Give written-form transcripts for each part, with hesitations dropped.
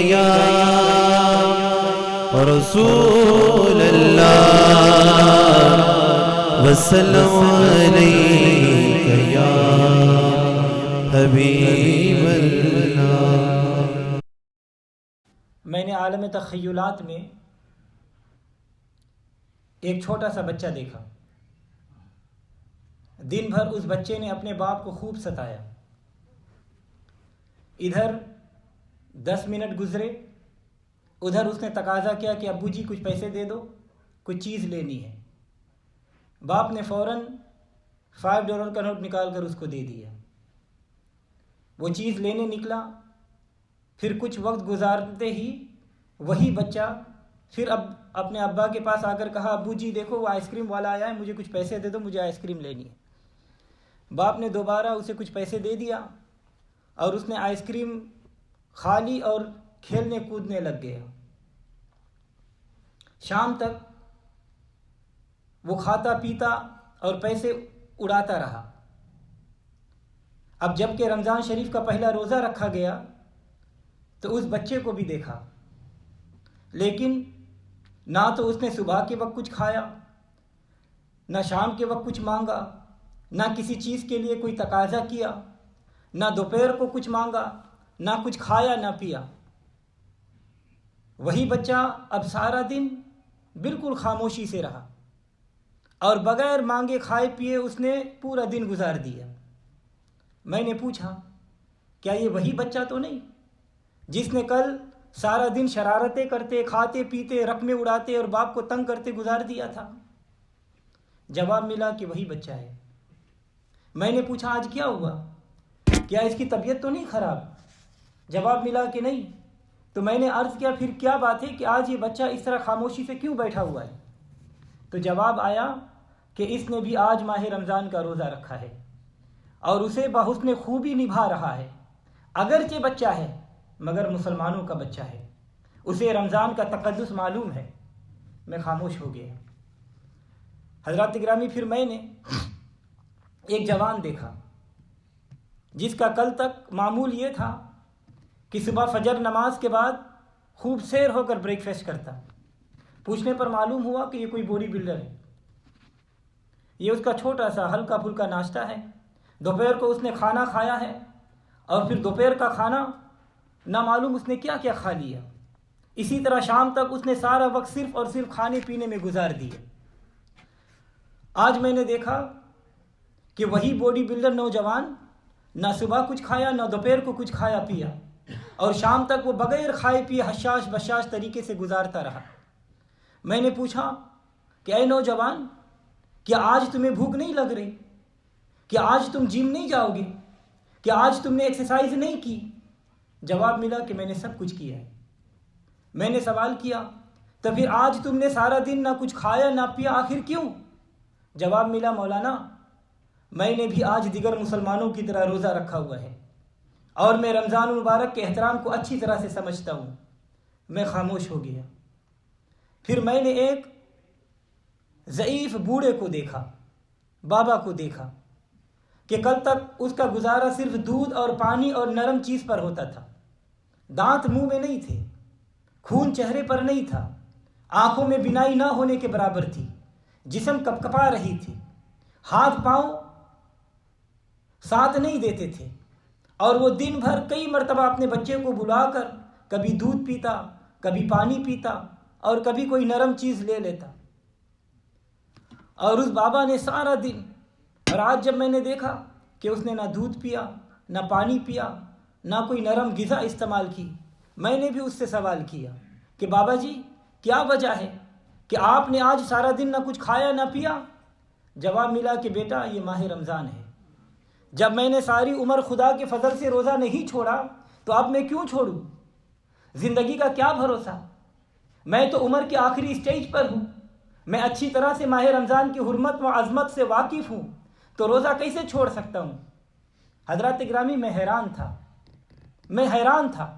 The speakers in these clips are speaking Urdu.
یا رسول اللہ وسلم علیک یا حبیب اللہ۔ میں نے عالم تخیلات میں ایک چھوٹا سا بچہ دیکھا۔ دن بھر اس بچے نے اپنے باپ کو خوب ستایا۔ ادھر 10 منٹ گزرے، ادھر اس نے تقاضا کیا کہ ابو جی کچھ پیسے دے دو، کچھ چیز لینی ہے۔ باپ نے فوراً $5 کا نوٹ نکال کر اس کو دے دیا۔ وہ چیز لینے نکلا، پھر کچھ وقت گزارتے ہی وہی بچہ پھر اب اپنے ابا کے پاس آ کر کہا ابو جی دیکھو وہ آئس کریم والا آیا ہے، مجھے کچھ پیسے دے دو، مجھے آئس کریم لینی ہے۔ باپ نے دوبارہ اسے کچھ پیسے دے دیا اور اس نے آئس کریم کھا لی اور کھیلنے کودنے لگ گیا۔ شام تک وہ کھاتا پیتا اور پیسے اڑاتا رہا۔ اب جب کہ رمضان شریف کا پہلا روزہ رکھا گیا تو اس بچے کو بھی دیکھا، لیکن نہ تو اس نے صبح کے وقت کچھ کھایا، نہ شام کے وقت کچھ مانگا، نہ کسی چیز کے لیے کوئی تقاضا کیا، نہ دوپہر کو کچھ مانگا، نہ کچھ کھایا نہ پیا۔ وہی بچہ اب سارا دن بالکل خاموشی سے رہا اور بغیر مانگے کھائے پیے اس نے پورا دن گزار دیا۔ میں نے پوچھا کیا یہ وہی بچہ تو نہیں جس نے کل سارا دن شرارتیں کرتے، کھاتے پیتے، رقمیں اڑاتے اور باپ کو تنگ کرتے گزار دیا تھا؟ جواب ملا کہ وہی بچہ ہے۔ میں نے پوچھا آج کیا ہوا، کیا اس کی طبیعت تو نہیں خراب؟ جواب ملا کہ نہیں۔ تو میں نے عرض کیا پھر کیا بات ہے کہ آج یہ بچہ اس طرح خاموشی سے کیوں بیٹھا ہوا ہے؟ تو جواب آیا کہ اس نے بھی آج ماہ رمضان کا روزہ رکھا ہے اور اسے بحسن خوبی نبھا رہا ہے۔ اگرچہ بچہ ہے مگر مسلمانوں کا بچہ ہے، اسے رمضان کا تقدس معلوم ہے۔ میں خاموش ہو گیا۔ حضرات گرامی، پھر میں نے ایک جوان دیکھا جس کا کل تک معمول یہ تھا کہ صبح فجر نماز کے بعد خوب سیر ہو کر بریک فاسٹ کرتا۔ پوچھنے پر معلوم ہوا کہ یہ کوئی باڈی بلڈر ہے۔ یہ اس کا چھوٹا سا ہلکا پھلکا ناشتہ ہے۔ دوپہر کو اس نے کھانا کھایا ہے اور پھر دوپہر کا کھانا نہ معلوم اس نے کیا کیا کھا لیا۔ اسی طرح شام تک اس نے سارا وقت صرف اور صرف کھانے پینے میں گزار دیا۔ آج میں نے دیکھا کہ وہی باڈی بلڈر نوجوان نہ صبح کچھ کھایا، نہ دوپہر کو کچھ کھایا پیا، اور شام تک وہ بغیر کھائے پیے حشاش بشاش طریقے سے گزارتا رہا۔ میں نے پوچھا کہ اے نوجوان، کیا آج تمہیں بھوک نہیں لگ رہی؟ کیا آج تم جم نہیں جاؤ گے؟ کیا آج تم نے ایکسرسائز نہیں کی؟ جواب ملا کہ میں نے سب کچھ کیا ہے۔ میں نے سوال کیا تو پھر آج تم نے سارا دن نہ کچھ کھایا نہ پیا، آخر کیوں؟ جواب ملا مولانا میں نے بھی آج دیگر مسلمانوں کی طرح روزہ رکھا ہوا ہے اور میں رمضان المبارک کے احترام کو اچھی طرح سے سمجھتا ہوں۔ میں خاموش ہو گیا۔ پھر میں نے ایک ضعیف بوڑھے کو دیکھا، بابا کو دیکھا کہ کل تک اس کا گزارا صرف دودھ اور پانی اور نرم چیز پر ہوتا تھا۔ دانت منہ میں نہیں تھے، خون چہرے پر نہیں تھا، آنکھوں میں بینائی نہ ہونے کے برابر تھی، جسم کپکپا رہی تھی، ہاتھ پاؤں ساتھ نہیں دیتے تھے، اور وہ دن بھر کئی مرتبہ اپنے بچے کو بلا کر کبھی دودھ پیتا، کبھی پانی پیتا اور کبھی کوئی نرم چیز لے لیتا۔ اور اس بابا نے سارا دن، اور آج جب میں نے دیکھا کہ اس نے نہ دودھ پیا، نہ پانی پیا، نہ کوئی نرم غذا استعمال کی، میں نے بھی اس سے سوال کیا کہ بابا جی کیا وجہ ہے کہ آپ نے آج سارا دن نہ کچھ کھایا نہ پیا؟ جواب ملا کہ بیٹا یہ ماہ رمضان ہے، جب میں نے ساری عمر خدا کے فضل سے روزہ نہیں چھوڑا تو اب میں کیوں چھوڑوں؟ زندگی کا کیا بھروسہ؟ میں تو عمر کے آخری اسٹیج پر ہوں، میں اچھی طرح سے ماہ رمضان کی حرمت و عظمت سے واقف ہوں، تو روزہ کیسے چھوڑ سکتا ہوں؟ حضرات گرامی میں حیران تھا۔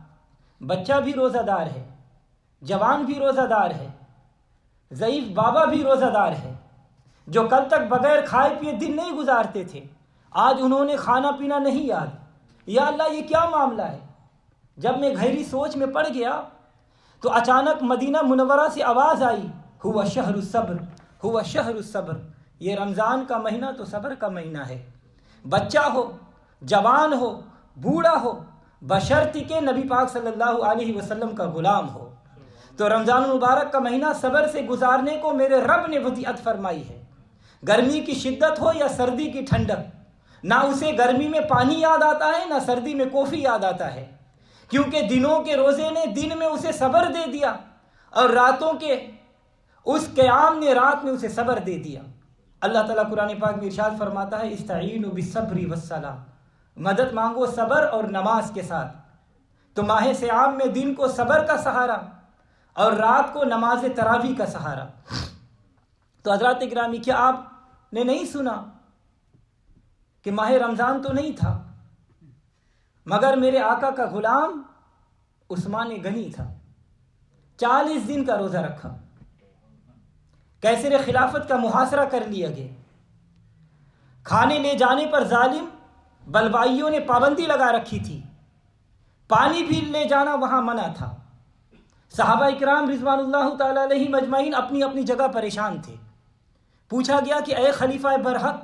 بچہ بھی روزہ دار ہے، جوان بھی روزہ دار ہے، ضعیف بابا بھی روزہ دار ہے، جو کل تک بغیر کھائے پیے دن نہیں گزارتے تھے، آج انہوں نے کھانا پینا نہیں یاد۔ یا اللہ یہ کیا معاملہ ہے؟ جب میں گہری سوچ میں پڑ گیا تو اچانک مدینہ منورہ سے آواز آئی، ہوا شہر الصبر، ہوا شہر الصبر، یہ رمضان کا مہینہ تو صبر کا مہینہ ہے۔ بچہ ہو، جوان ہو، بوڑھا ہو، بشرط کہ نبی پاک صلی اللہ علیہ وسلم کا غلام ہو۔ تو رمضان المبارک کا مہینہ صبر سے گزارنے کو میرے رب نے وصیت فرمائی ہے۔ گرمی کی شدت ہو یا سردی کی ٹھنڈک، نہ اسے گرمی میں پانی یاد آتا ہے نہ سردی میں کافی یاد آتا ہے، کیونکہ دنوں کے روزے نے دن میں اسے صبر دے دیا اور راتوں کے اس قیام نے رات میں اسے صبر دے دیا۔ اللہ تعالیٰ قرآن پاک میں ارشاد فرماتا ہے استعینوا بالصبر والصلاۃ، مدد مانگو صبر اور نماز کے ساتھ۔ تو ماہ صیام میں دن کو صبر کا سہارا اور رات کو نماز تراویح کا سہارا۔ تو حضرات گرامی، کیا آپ نے نہیں سنا کہ ماہ رمضان تو نہیں تھا مگر میرے آقا کا غلام عثمان غنی تھا، 40 دن کا روزہ رکھا، کیسر خلافت کا محاصرہ کر لیا گیا، کھانے لے جانے پر ظالم بلوائیوں نے پابندی لگا رکھی تھی، پانی بھی لے جانا وہاں منع تھا۔ صحابہ اکرام رضوان اللہ تعالی علیہم اجمعین اپنی اپنی جگہ پریشان تھے۔ پوچھا گیا کہ اے خلیفہ برحق،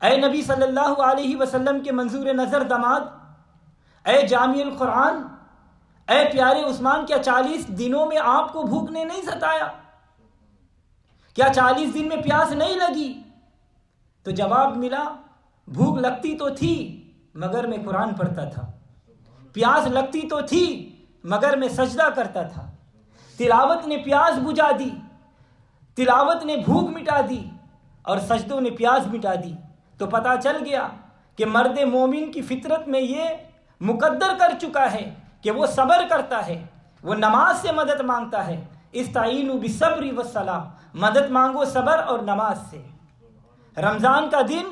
اے نبی صلی اللہ علیہ وسلم کے منظور نظر داماد، اے جامع القرآن، اے پیارے عثمان، کیا 40 دنوں میں آپ کو بھوک نے نہیں ستایا؟ کیا 40 دن میں پیاس نہیں لگی؟ تو جواب ملا، بھوک لگتی تو تھی مگر میں قرآن پڑھتا تھا، پیاس لگتی تو تھی مگر میں سجدہ کرتا تھا، تلاوت نے پیاس بجھا دی، تلاوت نے بھوک مٹا دی اور سجدوں نے پیاس مٹا دی۔ تو پتہ چل گیا کہ مرد مومن کی فطرت میں یہ مقدر کر چکا ہے کہ وہ صبر کرتا ہے، وہ نماز سے مدد مانگتا ہے۔ استعینوا بالصبر والصلاۃ، مدد مانگو صبر اور نماز سے۔ رمضان کا دن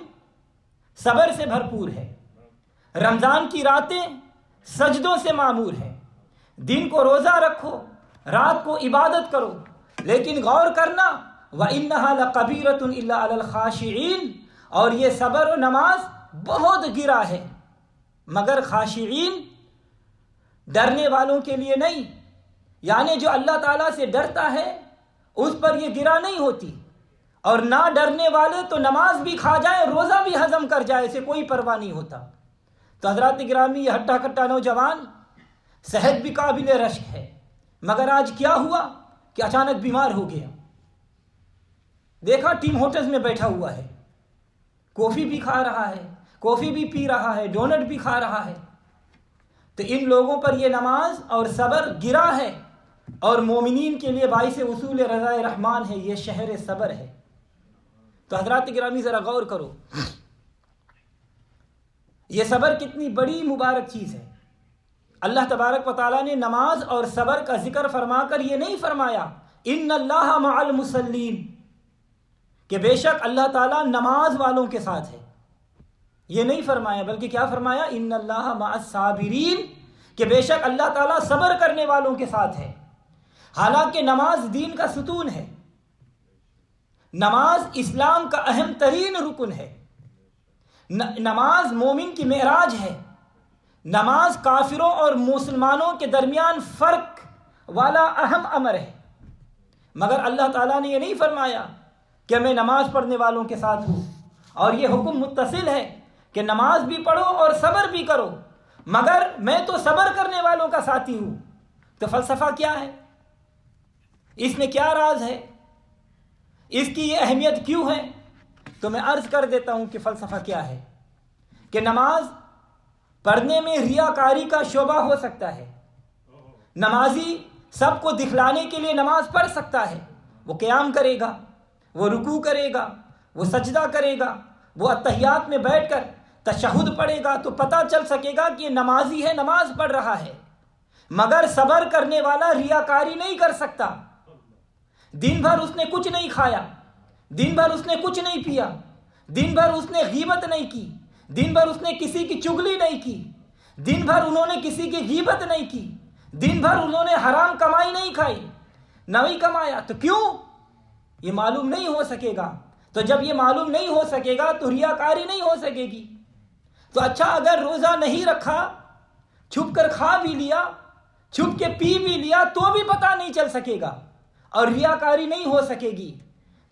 صبر سے بھرپور ہے، رمضان کی راتیں سجدوں سے معمور ہیں۔ دن کو روزہ رکھو، رات کو عبادت کرو، لیکن غور کرنا وَإِنَّهَا لَقَبِيرَةٌ إِلَّا عَلَى الْخَاشِعِينَ، اور یہ صبر و نماز بہت گرا ہے مگر خاشعین، ڈرنے والوں کے لیے نہیں، یعنی جو اللہ تعالیٰ سے ڈرتا ہے اس پر یہ گرا نہیں ہوتی، اور نہ ڈرنے والے تو نماز بھی کھا جائے، روزہ بھی ہضم کر جائے، اسے کوئی پرواہ نہیں ہوتا۔ تو حضرات گرامی، یہ ہٹا کٹا نوجوان صحت بھی قابل رشک ہے، مگر آج کیا ہوا کہ اچانک بیمار ہو گیا۔ دیکھا ٹیم ہوٹلز میں بیٹھا ہوا ہے، کافی بھی کھا رہا ہے، کافی بھی پی رہا ہے، ڈونٹ بھی کھا رہا ہے۔ تو ان لوگوں پر یہ نماز اور صبر گرا ہے، اور مومنین کے لیے باعث وصول رضا رحمان ہے، یہ شہر صبر ہے۔ تو حضرات گرامی ذرا غور کرو، یہ صبر کتنی بڑی مبارک چیز ہے۔ اللہ تبارک و تعالیٰ نے نماز اور صبر کا ذکر فرما کر یہ نہیں فرمایا ان اللہ مع المصلین، کہ بے شک اللہ تعالیٰ نماز والوں کے ساتھ ہے، یہ نہیں فرمایا، بلکہ کیا فرمایا؟ ان اللہ مع الصابرین، کہ بے شک اللہ تعالیٰ صبر کرنے والوں کے ساتھ ہے۔ حالانکہ نماز دین کا ستون ہے، نماز اسلام کا اہم ترین رکن ہے، نماز مومن کی معراج ہے، نماز کافروں اور مسلمانوں کے درمیان فرق والا اہم امر ہے۔ مگر اللہ تعالیٰ نے یہ نہیں فرمایا کہ میں نماز پڑھنے والوں کے ساتھ ہوں، اور یہ حکم متصل ہے کہ نماز بھی پڑھو اور صبر بھی کرو، مگر میں تو صبر کرنے والوں کا ساتھی ہوں۔ تو فلسفہ کیا ہے؟ اس میں کیا راز ہے؟ اس کی یہ اہمیت کیوں ہے؟ تو میں عرض کر دیتا ہوں کہ فلسفہ کیا ہے، کہ نماز پڑھنے میں ریاکاری کا شعبہ ہو سکتا ہے۔ نمازی سب کو دکھلانے کے لیے نماز پڑھ سکتا ہے، وہ قیام کرے گا، وہ رکوع کرے گا، وہ سجدہ کرے گا، وہ اتحیات میں بیٹھ کر تشہد پڑھے گا، تو پتہ چل سکے گا کہ یہ نمازی ہے، نماز پڑھ رہا ہے۔ مگر صبر کرنے والا ریاکاری نہیں کر سکتا۔ دن بھر اس نے کچھ نہیں کھایا، دن بھر اس نے کچھ نہیں پیا، دن بھر اس نے غیبت نہیں کی، دن بھر اس نے کسی کی چغلی نہیں کی، دن بھر انہوں نے کسی کی غیبت نہیں کی، دن بھر انہوں نے حرام کمائی نہیں کھائی، نہیں کمایا، تو کیوں؟ یہ معلوم نہیں ہو سکے گا۔ تو جب یہ معلوم نہیں ہو سکے گا تو ریاکاری نہیں ہو سکے گی۔ تو اچھا، اگر روزہ نہیں رکھا چھپ کر کھا بھی لیا, چھپ کے پی بھی لیا تو بھی پتہ نہیں چل سکے گا اور ریاکاری نہیں ہو سکے گی.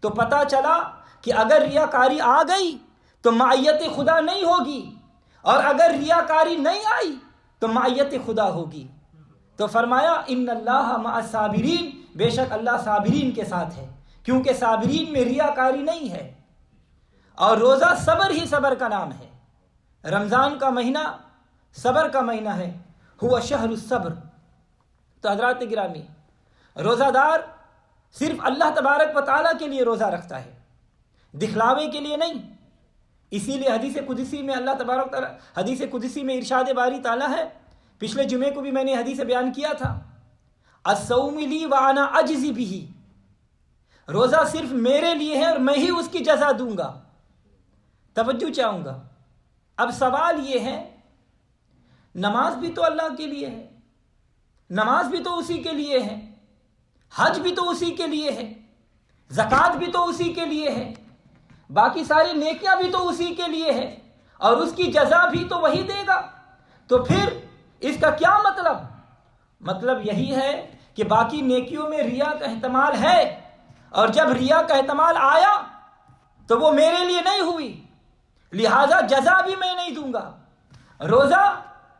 تو پتہ چلا کہ اگر ریاکاری آ گئی تو معیت خدا نہیں ہوگی, اور اگر ریاکاری نہیں آئی تو معیت خدا ہوگی. تو فرمایا ان اللہ مع الصابرین, بے شک اللہ صابرین کے ساتھ ہے, کیونکہ صابرین میں ریاکاری نہیں ہے. اور روزہ صبر ہی صبر کا نام ہے. رمضان کا مہینہ صبر کا مہینہ ہے, ہوا شہر الصبر. تو حضرات گرامی, روزہ دار صرف اللہ تبارک و تعالیٰ کے لیے روزہ رکھتا ہے, دکھلاوے کے لیے نہیں. اسی لیے حدیث قدسی میں اللہ تبارک تعالیٰ, حدیث قدسی میں ارشاد باری تعالیٰ ہے, پچھلے جمعے کو بھی میں نے حدیث بیان کیا تھا, الصوم لی وانا اجزی بہ, روزہ صرف میرے لیے ہے اور میں ہی اس کی جزا دوں گا. توجہ چاہوں گا. اب سوال یہ ہے, نماز بھی تو اللہ کے لیے ہے, نماز بھی تو اسی کے لیے ہے, حج بھی تو اسی کے لیے ہے, زکوٰۃ بھی تو اسی کے لیے ہے, باقی ساری نیکیاں بھی تو اسی کے لیے ہے, اور اس کی جزا بھی تو وہی دے گا. تو پھر اس کا کیا مطلب؟ مطلب یہی ہے کہ باقی نیکیوں میں ریا کا احتمال ہے, اور جب ریا کا احتمال آیا تو وہ میرے لیے نہیں ہوئی, لہذا جزا بھی میں نہیں دوں گا. روزہ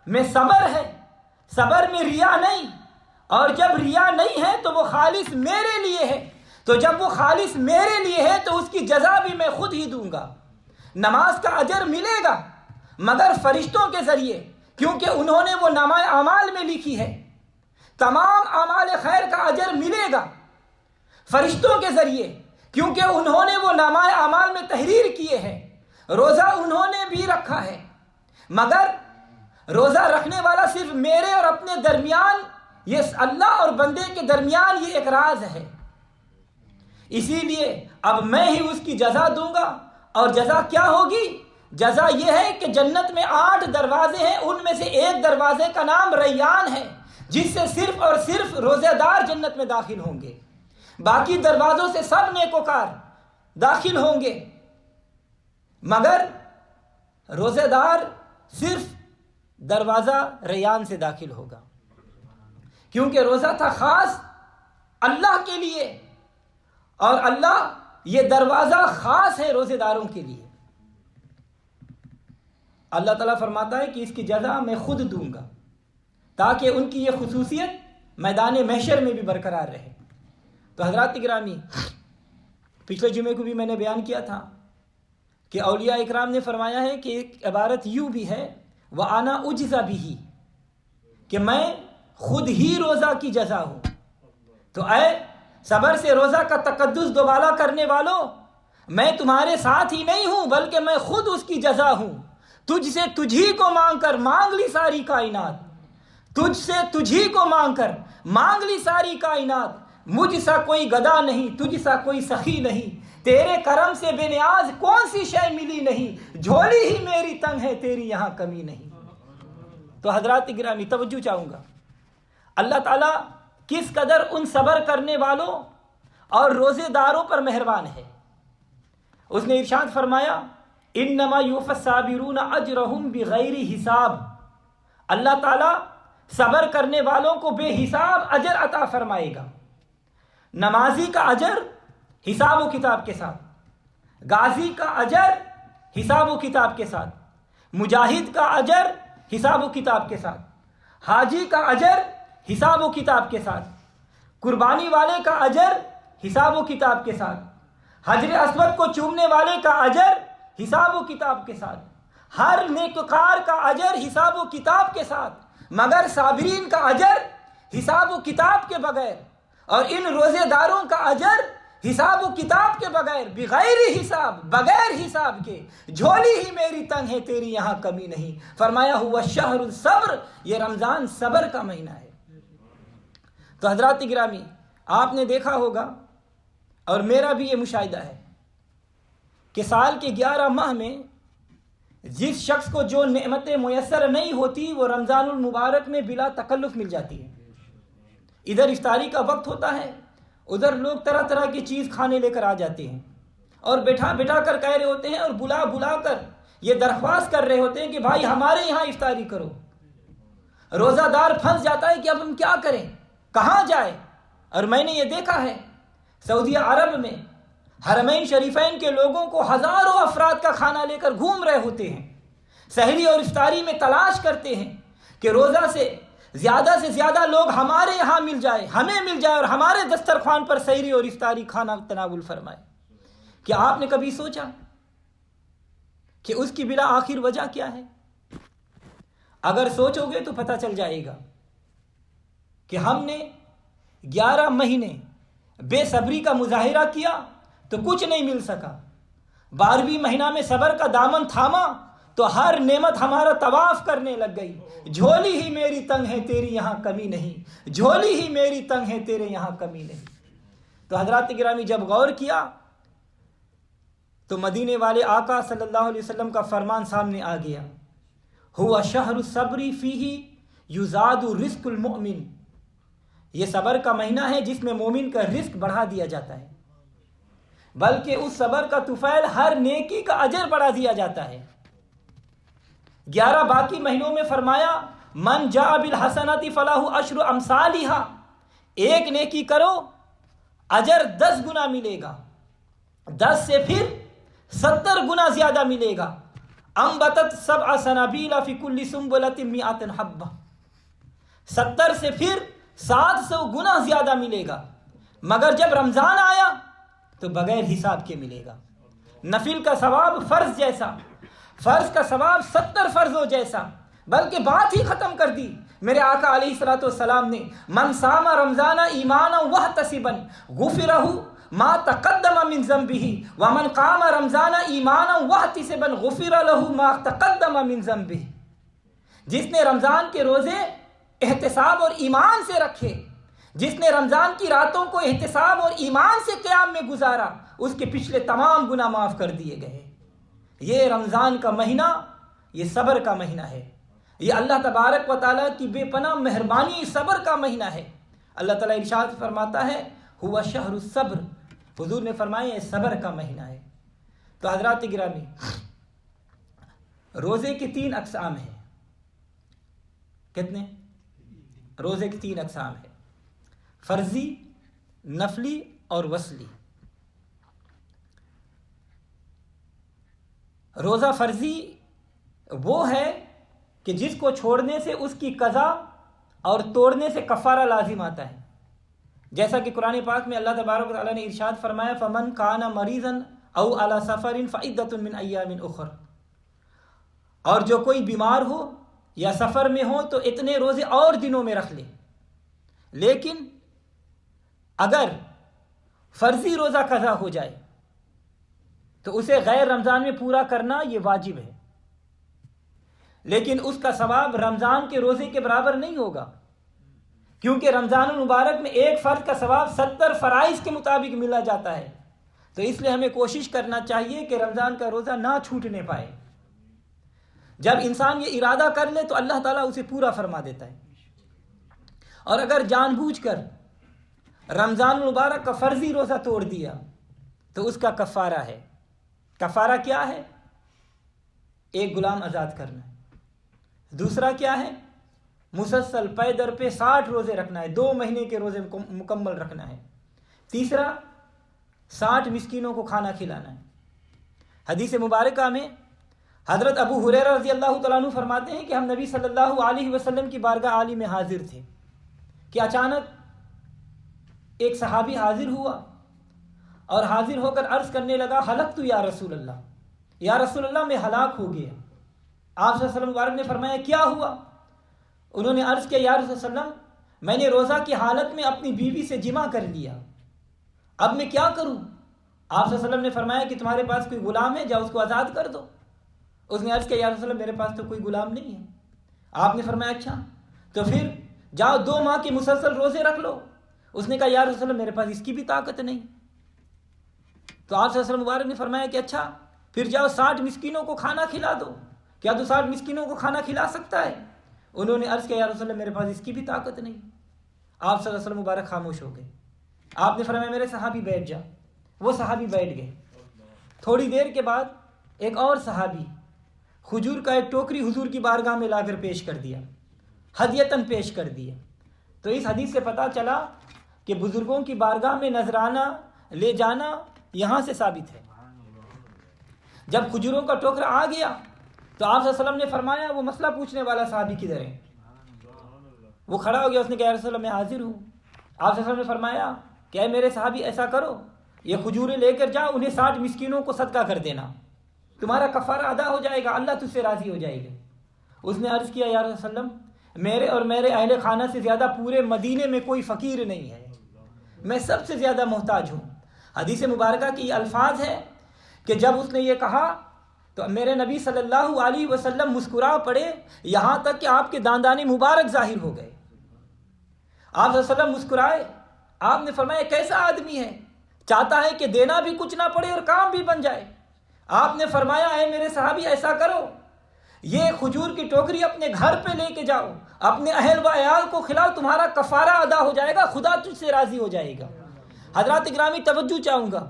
میں صبر ہے, صبر میں ریا نہیں, اور جب ریا نہیں ہے تو وہ خالص میرے لیے ہے. تو جب وہ خالص میرے لیے ہے تو اس کی جزا بھی میں خود ہی دوں گا. نماز کا اجر ملے گا مگر فرشتوں کے ذریعے, کیونکہ انہوں نے وہ نامہ اعمال میں لکھی ہے. تمام اعمال خیر کا اجر ملے گا فرشتوں کے ذریعے, کیونکہ انہوں نے وہ نامہ اعمال میں تحریر کیے ہیں. روزہ انہوں نے بھی رکھا ہے, مگر روزہ رکھنے والا صرف میرے اور اپنے درمیان, یہ اللہ اور بندے کے درمیان یہ ایک راز ہے. اسی لیے اب میں ہی اس کی جزا دوں گا. اور جزا کیا ہوگی؟ جزا یہ ہے کہ جنت میں 8 دروازے ہیں, ان میں سے ایک دروازے کا نام ریان ہے, جس سے صرف اور صرف روزہ دار جنت میں داخل ہوں گے. باقی دروازوں سے سب نیکوکار داخل ہوں گے, مگر روزہ دار صرف دروازہ ریان سے داخل ہوگا, کیونکہ روزہ تھا خاص اللہ کے لیے, اور اللہ یہ دروازہ خاص ہے روزے داروں کے لیے. اللہ تعالیٰ فرماتا ہے کہ اس کی جزا میں خود دوں گا, تاکہ ان کی یہ خصوصیت میدان محشر میں بھی برقرار رہے. تو حضرات گرامی, پچھلے جمعے کو بھی میں نے بیان کیا تھا کہ اولیاء اکرام نے فرمایا ہے کہ ایک عبارت یوں بھی ہے, وَأَنَا أُجْزَ بِهِ, کہ میں خود ہی روزہ کی جزا ہوں. تو اے صبر سے روزہ کا تقدس دوبالا کرنے والوں, میں تمہارے ساتھ ہی نہیں ہوں بلکہ میں خود اس کی جزا ہوں. تجھ سے تجھی کو مانگ کر مانگ لی ساری کائنات, تجھ سے تجھی کو مانگ کر مانگ لی ساری کائنات. مجھ سا کوئی گدا نہیں, تجھ سا کوئی سخی نہیں, تیرے کرم سے بے نیاز کون سی شے ملی نہیں, جھولی ہی میری تنگ ہے تیری یہاں کمی نہیں. تو حضرات گرامی توجہ چاہوں گا, اللہ تعالیٰ کس قدر ان صبر کرنے والوں اور روزے داروں پر مہربان ہے. اس نے ارشاد فرمایا, انما یوفی الصابرون اجرہم بغیر حساب, اللہ تعالیٰ صبر کرنے والوں کو بے حساب اجر عطا فرمائے گا. نمازی کا اجر حساب و کتاب کے ساتھ, غازی کا اجر حساب و کتاب کے ساتھ, مجاہد کا اجر حساب و کتاب کے ساتھ, حاجی کا اجر حساب و کتاب کے ساتھ, قربانی والے کا اجر حساب و کتاب کے ساتھ, حجر اسود کو چومنے والے کا اجر حساب و کتاب کے ساتھ, ہر نیکوکار کا اجر حساب و کتاب کے ساتھ, مگر صابرین کا اجر حساب و کتاب کے بغیر, اور ان روزے داروں کا اجر حساب و کتاب کے بغیر, بغیر حساب, بغیر حساب کے, جھولی ہی میری تنگ ہے تیری یہاں کمی نہیں. فرمایا ہوا شہر الصبر, یہ رمضان صبر کا مہینہ ہے. تو حضرات گرامی, آپ نے دیکھا ہوگا اور میرا بھی یہ مشاہدہ ہے کہ سال کے 11 ماہ میں جس شخص کو جو نعمتیں میسر نہیں ہوتی وہ رمضان المبارک میں بلا تکلف مل جاتی ہے. ادھر افطاری کا وقت ہوتا ہے, ادھر لوگ طرح طرح کی چیز کھانے لے کر آ جاتے ہیں, اور بیٹھا بیٹھا کر کہہ رہے ہوتے ہیں اور بلا بلا کر یہ درخواست کر رہے ہوتے ہیں کہ بھائی ہمارے یہاں افطاری کرو. روزہ دار پھنس جاتا ہے کہ اب ہم کیا کریں، کہاں جائے۔ اور میں نے یہ دیکھا ہے سعودی عرب میں حرمین شریفین کے لوگوں کو ہزاروں افراد کا کھانا لے کر گھوم رہے ہوتے ہیں، سحری اور افطاری میں تلاش کرتے ہیں کہ روزہ سے زیادہ لوگ ہمارے یہاں مل جائے، ہمیں مل جائے اور ہمارے دسترخوان پر سحری اور افطاری کھانا تناول فرمائے۔ کیا آپ نے کبھی سوچا کہ اس کی بلا آخر وجہ کیا ہے؟ اگر سوچو گے تو پتہ چل جائے گا کہ ہم نے 11 مہینے بے صبری کا مظاہرہ کیا تو کچھ نہیں مل سکا، 12ویں مہینہ میں صبر کا دامن تھاما تو ہر نعمت ہمارا طواف کرنے لگ گئی۔ جھولی ہی میری تنگ ہے تیری یہاں کمی نہیں، جھولی ہی میری تنگ ہے تیرے یہاں کمی نہیں۔ تو حضرات گرامی جب غور کیا تو مدینے والے آقا صلی اللہ علیہ وسلم کا فرمان سامنے آ گیا، ہوا شہر الصبر فیہ یزاد رزق المؤمن، یہ صبر کا مہینہ ہے جس میں مومن کا رزق بڑھا دیا جاتا ہے، بلکہ اس صبر کا طفیل ہر نیکی کا اجر بڑھا دیا جاتا ہے۔ 11 باقی مہینوں میں فرمایا من جاء بالحسنۃ فلہ عشر امثالھا، ایک نیکی کرو اجر 10 گنا ملے گا، 10 سے پھر 70 گنا زیادہ ملے گا۔ انبتت 7 سنابیل فی کل سنبلۃ 100 حبہ، 70 سے پھر 700 گنا زیادہ ملے گا۔ مگر جب رمضان آیا تو بغیر حساب کے ملے گا۔ نفل کا ثواب فرض جیسا، فرض کا ثواب 70 فرضوں جیسا، بلکہ بات ہی ختم کر دی میرے آقا علیہ الصلوۃ والسلام نے، من صام رمضان ایمانا واحتسبا غفرہ ما تقدم من ذنبہ ومن قام رمضان ایمانا واحتسبا غفر له ما تقدم من ذنبہ، جس نے رمضان کے روزے احتساب اور ایمان سے رکھے، جس نے رمضان کی راتوں کو احتساب اور ایمان سے قیام میں گزارا، اس کے پچھلے تمام گناہ معاف کر دیے گئے۔ یہ رمضان کا مہینہ یہ صبر کا مہینہ ہے، یہ اللہ تبارک و تعالیٰ کی بے پناہ مہربانی صبر کا مہینہ ہے۔ اللہ تعالیٰ ارشاد فرماتا ہے ہوا شہر الصبر، حضور نے فرمایا یہ صبر کا مہینہ ہے۔ تو حضرات گرامی، روزے کے 3 اقسام ہیں۔ کتنے؟ روزے کی 3 اقسام ہیں، فرضی، نفلی اور وصلی۔ روزہ فرضی وہ ہے کہ جس کو چھوڑنے سے اس کی قضا اور توڑنے سے کفارہ لازم آتا ہے، جیسا کہ قرآن پاک میں اللہ تبارک و تعالیٰ نے ارشاد فرمایا فمن کان مریضا او علی سفر فعدۃ من ایام اخر، اور جو کوئی بیمار ہو یا سفر میں ہو تو اتنے روزے اور دنوں میں رکھ لے۔ لیکن اگر فرضی روزہ قضا ہو جائے تو اسے غیر رمضان میں پورا کرنا یہ واجب ہے، لیکن اس کا ثواب رمضان کے روزے کے برابر نہیں ہوگا، کیونکہ رمضان المبارک میں ایک فرض کا ثواب 70 فرائض کے مطابق ملا جاتا ہے۔ تو اس لیے ہمیں کوشش کرنا چاہیے کہ رمضان کا روزہ نہ چھوٹنے پائے۔ جب انسان یہ ارادہ کر لے تو اللہ تعالیٰ اسے پورا فرما دیتا ہے۔ اور اگر جان بوجھ کر رمضان المبارک کا فرضی روزہ توڑ دیا تو اس کا کفارہ ہے۔ کفارہ کیا ہے؟ ایک غلام آزاد کرنا ہے۔ دوسرا کیا ہے؟ مسلسل پے در پہ 60 روزے رکھنا ہے، 2 مہینے کے روزے مکمل رکھنا ہے۔ تیسرا 60 مسکینوں کو کھانا کھلانا ہے۔ حدیث مبارکہ میں حضرت ابو ہریرہ رضی اللہ تعالیٰ عنہ فرماتے ہیں کہ ہم نبی صلی اللہ علیہ وسلم کی بارگاہ عالی میں حاضر تھے کہ اچانک ایک صحابی حاضر ہوا اور حاضر ہو کر عرض کرنے لگا ہلکت یا رسول اللہ، یا رسول اللہ میں ہلاک ہو گیا۔ آپ صلی اللہ علیہ وسلم مبارک نے فرمایا کیا ہوا؟ انہوں نے عرض کیا یا رسول اللہ علیہ وسلم میں نے روزہ کی حالت میں اپنی بیوی سے جمع کر لیا، اب میں کیا کروں؟ آپ صلی اللہ علیہ وسلم نے فرمایا کہ تمہارے پاس کوئی غلام ہے، جاؤ اس کو آزاد کر دو۔ اس نے عرض کیا یا رسول اللہ میرے پاس تو کوئی غلام نہیں ہے۔ آپ نے فرمایا اچھا تو پھر جاؤ 2 ماہ کے مسلسل روزے رکھ لو۔ اس نے کہا یا رسول اللہ میرے پاس اس کی بھی طاقت نہیں۔ تو آپ صلی اللہ علیہ وسلم مبارک نے فرمایا کہ اچھا پھر جاؤ 60 مسکینوں کو کھانا کھلا دو، کیا تو 60 مسکینوں کو کھانا کھلا سکتا ہے؟ انہوں نے عرض کیا یا رسول اللہ میرے پاس اس کی بھی طاقت نہیں۔ آپ صلی اللہ علیہ وسلم مبارک خاموش ہو گئے۔ آپ نے فرمایا میرے صحابی بیٹھ جا۔ وہ صحابی بیٹھ گئے۔ تھوڑی دیر کے بعد ایک اور صحابی کھجور کا ایک ٹوکری حضور کی بارگاہ میں لا کر پیش کر دیا۔ ہدیتاً پیش کر دیے۔ تو اس حدیث سے پتہ چلا کہ بزرگوں کی بارگاہ میں نذرانہ لے جانا یہاں سے ثابت ہے۔ جب کھجوروں کا ٹوکرا آ گیا تو آپ صلی اللہ علیہ وسلم نے فرمایا وہ مسئلہ پوچھنے والا صحابی کدھر ہے؟ وہ کھڑا ہو گیا، اس نے کہا یا رسول اللہ میں حاضر ہوں۔ آپ صلی اللہ علیہ وسلم نے فرمایا کہ اے میرے صحابی ایسا کرو، یہ کھجوریں لے کر جاؤ، انہیں 60 مسکینوں کو صدقہ کر دینا، تمہارا کفارہ ادا ہو جائے گا، اللہ تجھ سے راضی ہو جائے گا۔ اس نے عرض کیا یا رسول اللہ میرے اور میرے اہل خانہ سے زیادہ پورے مدینے میں کوئی فقیر نہیں ہے، میں سب سے زیادہ محتاج ہوں۔ حدیث مبارکہ کی یہ الفاظ ہے کہ جب اس نے یہ کہا تو میرے نبی صلی اللہ علیہ وسلم مسکرا پڑے، یہاں تک کہ آپ کے داندان مبارک ظاہر ہو گئے۔ آپ صلی اللہ علیہ وسلم مسکرائے، آپ نے فرمایا کیسا آدمی ہے، چاہتا ہے کہ دینا بھی کچھ نہ پڑے اور کام بھی بن جائے۔ آپ نے فرمایا اے میرے صحابی ایسا کرو، یہ کھجور کی ٹوکری اپنے گھر پہ لے کے جاؤ، اپنے اہل و عیال کو کھلاؤ، تمہارا کفارہ ادا ہو جائے گا، خدا تجھ سے راضی ہو جائے گا۔ حضرات گرامی توجہ چاہوں گا،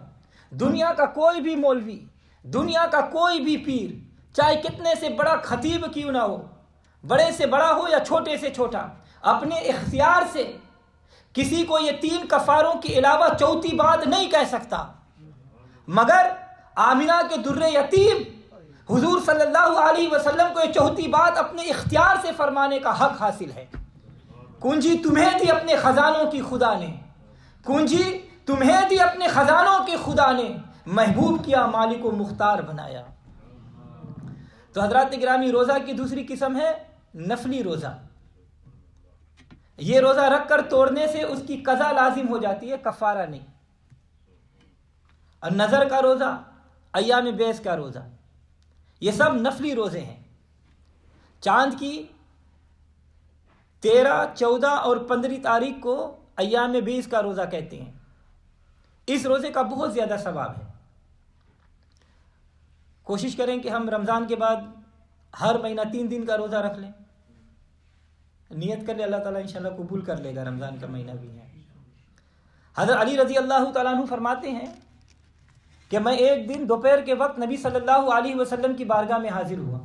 دنیا کا کوئی بھی مولوی، دنیا کا کوئی بھی پیر، چاہے کتنے سے بڑا خطیب کیوں نہ ہو، بڑے سے بڑا ہو یا چھوٹے سے چھوٹا، اپنے اختیار سے کسی کو یہ 3 کفاروں کے علاوہ چوتھی بات نہیں کہہ سکتا، مگر آمنہ کے در یتیم حضور صلی اللہ علیہ وسلم کو یہ چوتھی بات اپنے اختیار سے فرمانے کا حق حاصل ہے۔ کنجی تمہیں دی اپنے خزانوں کی خدا نے، کنجی تمہیں دی اپنے خزانوں کے خدا نے، محبوب کیا مالک و مختار بنایا۔ تو حضرات گرامی روزہ کی دوسری قسم ہے نفلی روزہ۔ یہ روزہ رکھ کر توڑنے سے اس کی قضا لازم ہو جاتی ہے، کفارہ نہیں۔ اور نظر کا روزہ، ایام بیس کا روزہ، یہ سب نفلی روزے ہیں۔ چاند کی 13، 14 اور 15 تاریخ کو ایام بیس کا روزہ کہتے ہیں۔ اس روزے کا بہت زیادہ ثواب ہے۔ کوشش کریں کہ ہم رمضان کے بعد ہر مہینہ 3 دن کا روزہ رکھ لیں، نیت کر لیں، اللہ تعالیٰ انشاءاللہ قبول کر لے گا، رمضان کا مہینہ بھی ہے۔ حضرت علی رضی اللہ تعالیٰ عنہ فرماتے ہیں کہ میں ایک دن دوپہر کے وقت نبی صلی اللہ علیہ وسلم کی بارگاہ میں حاضر ہوا۔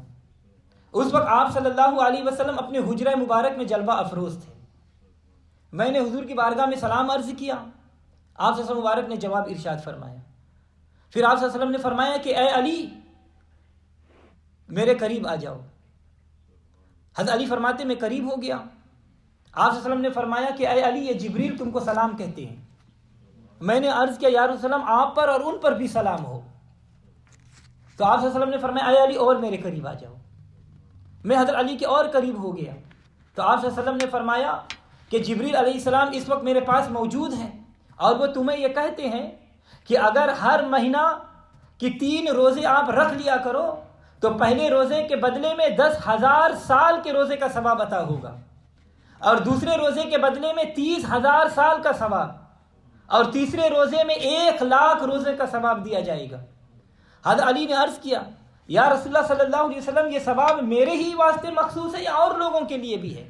اس وقت آپ صلی اللہ علیہ وسلم اپنے حجرہ مبارک میں جلوہ افروز تھے۔ میں نے حضور کی بارگاہ میں سلام عرض کیا، آپ صلی اللہ علیہ وسلم مبارک نے جواب ارشاد فرمایا۔ پھر آپ صلی اللہ علیہ وسلم نے فرمایا کہ اے علی میرے قریب آ جاؤ۔ حضرت علی فرماتے میں قریب ہو گیا۔ آپ صلی اللہ علیہ وسلم نے فرمایا کہ اے علی یہ جبریل تم کو سلام کہتے ہیں۔ میں نے عرض کیا یا رسول اللہ آپ پر اور ان پر بھی سلام ہو۔ تو آپ صلی اللہ علیہ وسلم نے فرمایا اے علی اور میرے قریب آ جاؤ۔ میں حضرت علی کے اور قریب ہو گیا تو آپ صلی اللہ علیہ وسلم نے فرمایا کہ جبریل علیہ السلام اس وقت میرے پاس موجود ہیں اور وہ تمہیں یہ کہتے ہیں کہ اگر ہر مہینہ کی 3 روزے آپ رکھ لیا کرو تو پہلے روزے کے بدلے میں 10,000 سال کے روزے کا ثواب عطا ہوگا، اور دوسرے روزے کے بدلے میں 30,000 سال کا ثواب، اور تیسرے روزے میں 1,00,000 روزے کا ثواب دیا جائے گا۔ حضرت علی نے عرض کیا یا رسول اللہ صلی اللہ علیہ وسلم یہ ثواب میرے ہی واسطے مخصوص ہے یا اور لوگوں کے لیے بھی ہے؟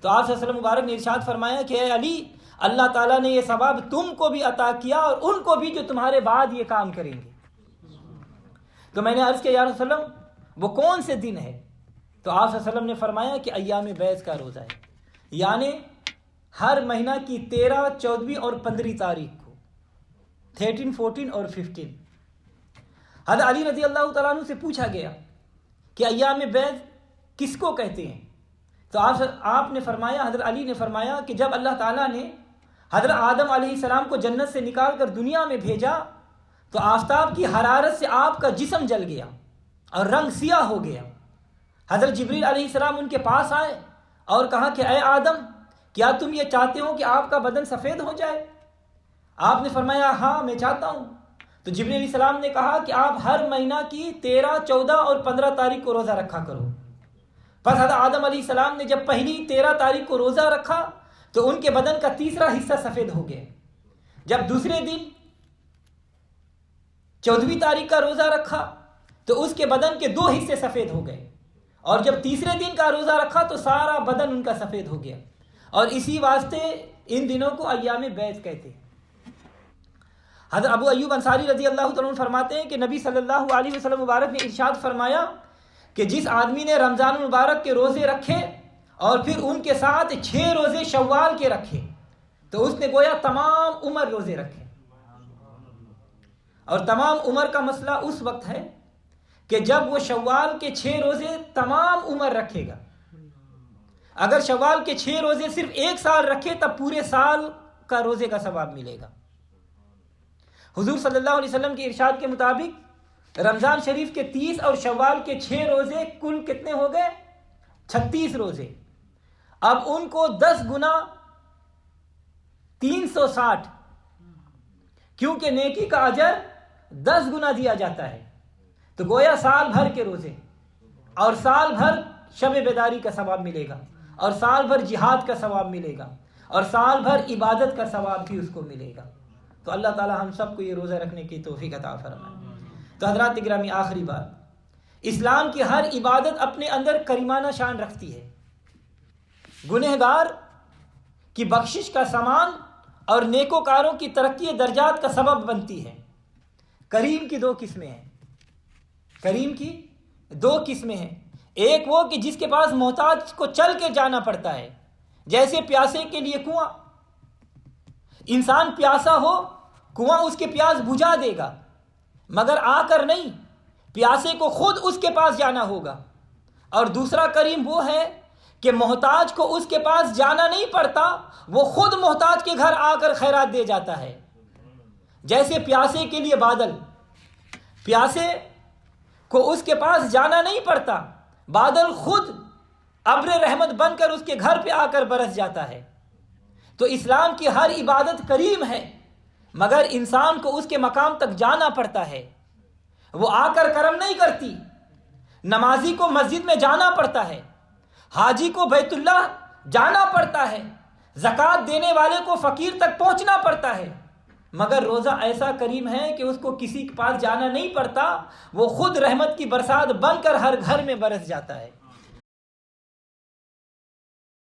تو آپ صلی اللہ علیہ وسلم مبارک نے ارشاد فرمایا کہ اے علی اللہ تعالیٰ نے یہ ثواب تم کو بھی عطا کیا اور ان کو بھی جو تمہارے بعد یہ کام کریں گے۔ تو میں نے عرض کیا یا رسول اللہ وہ کون سے دن ہے؟ تو آپ صلی اللہ علیہ وسلم نے فرمایا کہ ایام بیس کا روزہ ہے، یعنی ہر مہینہ کی 13، 14 اور 15 تاریخ کو، 13، 14 اور 15۔ حضرت علی رضی اللہ تعالیٰ عنہ سے پوچھا گیا کہ ایام بیس کس کو کہتے ہیں؟ تو آپ نے فرمایا، حضرت علی نے فرمایا کہ جب اللہ تعالیٰ نے حضرت آدم علیہ السلام کو جنت سے نکال کر دنیا میں بھیجا تو آفتاب کی حرارت سے آپ کا جسم جل گیا اور رنگ سیاہ ہو گیا۔ حضرت جبریل علیہ السلام ان کے پاس آئے اور کہا کہ اے آدم کیا تم یہ چاہتے ہو کہ آپ کا بدن سفید ہو جائے؟ آپ نے فرمایا ہاں میں چاہتا ہوں۔ تو جبریل علیہ السلام نے کہا کہ آپ ہر مہینہ کی 13، 14 اور 15 تاریخ کو روزہ رکھا کرو۔ پس حضرت آدم علیہ السلام نے جب پہلی 13 تاریخ کو روزہ رکھا تو ان کے بدن کا تیسرا حصہ سفید ہو گیا۔ جب دوسرے دن 14ویں تاریخ کا روزہ رکھا تو اس کے بدن کے 2 حصے سفید ہو گئے، اور جب تیسرے دن کا روزہ رکھا تو سارا بدن ان کا سفید ہو گیا، اور اسی واسطے ان دنوں کو ایام بیس کہتے ہیں۔ حضرت ابو ایوب انصاری رضی اللہ تعالیٰ عنہ فرماتے ہیں کہ نبی صلی اللہ علیہ وسلم مبارک نے ارشاد فرمایا کہ جس آدمی نے رمضان المبارک کے روزے رکھے اور پھر ان کے ساتھ 6 روزے شوال کے رکھے، تو اس نے گویا تمام عمر روزے رکھے۔ اور تمام عمر کا مسئلہ اس وقت ہے کہ جب وہ شوال کے 6 روزے تمام عمر رکھے گا۔ اگر شوال کے 6 روزے صرف 1 سال رکھے تب پورے سال کا روزے کا ثواب ملے گا۔ حضور صلی اللہ علیہ وسلم کے ارشاد کے مطابق رمضان شریف کے 30 اور شوال کے 6 روزے کل کتنے ہو گئے؟ 36 روزے۔ اب ان کو 10 گنا 360، کیونکہ نیکی کا اجر 10 گنا دیا جاتا ہے، تو گویا سال بھر کے روزے، اور سال بھر شب بیداری کا ثواب ملے گا، اور سال بھر جہاد کا ثواب ملے گا، اور سال بھر عبادت کا ثواب بھی اس کو ملے گا۔ تو اللہ تعالی ہم سب کو یہ روزہ رکھنے کی توفیق عطا فرمائے۔ تو حضرات گرامی، آخری بات، اسلام کی ہر عبادت اپنے اندر کریمانہ شان رکھتی ہے، گنہگار کی بخشش کا سامان اور نیکوکاروں کی ترقی درجات کا سبب بنتی ہے۔ کریم کی 2 قسمیں ہیں، کریم کی 2 قسمیں ہیں۔ ایک وہ کہ جس کے پاس محتاج کو چل کے جانا پڑتا ہے، جیسے پیاسے کے لیے کنواں۔ انسان پیاسا ہو، کنواں اس کے پیاس بجھا دے گا، مگر آ کر نہیں، پیاسے کو خود اس کے پاس جانا ہوگا۔ اور دوسرا کریم وہ ہے کہ محتاج کو اس کے پاس جانا نہیں پڑتا، وہ خود محتاج کے گھر آ کر خیرات دے جاتا ہے۔ جیسے پیاسے کے لیے بادل، پیاسے کو اس کے پاس جانا نہیں پڑتا، بادل خود ابر رحمت بن کر اس کے گھر پہ آ کر برس جاتا ہے۔ تو اسلام کی ہر عبادت کریم ہے، مگر انسان کو اس کے مقام تک جانا پڑتا ہے۔ وہ آ کر کرم نہیں کرتی۔ نمازی کو مسجد میں جانا پڑتا ہے، حاجی کو بیت اللہ جانا پڑتا ہے، زکوٰۃ دینے والے کو فقیر تک پہنچنا پڑتا ہے، مگر روزہ ایسا کریم ہے کہ اس کو کسی کے پاس جانا نہیں پڑتا، وہ خود رحمت کی برسات بن کر ہر گھر میں برس جاتا ہے۔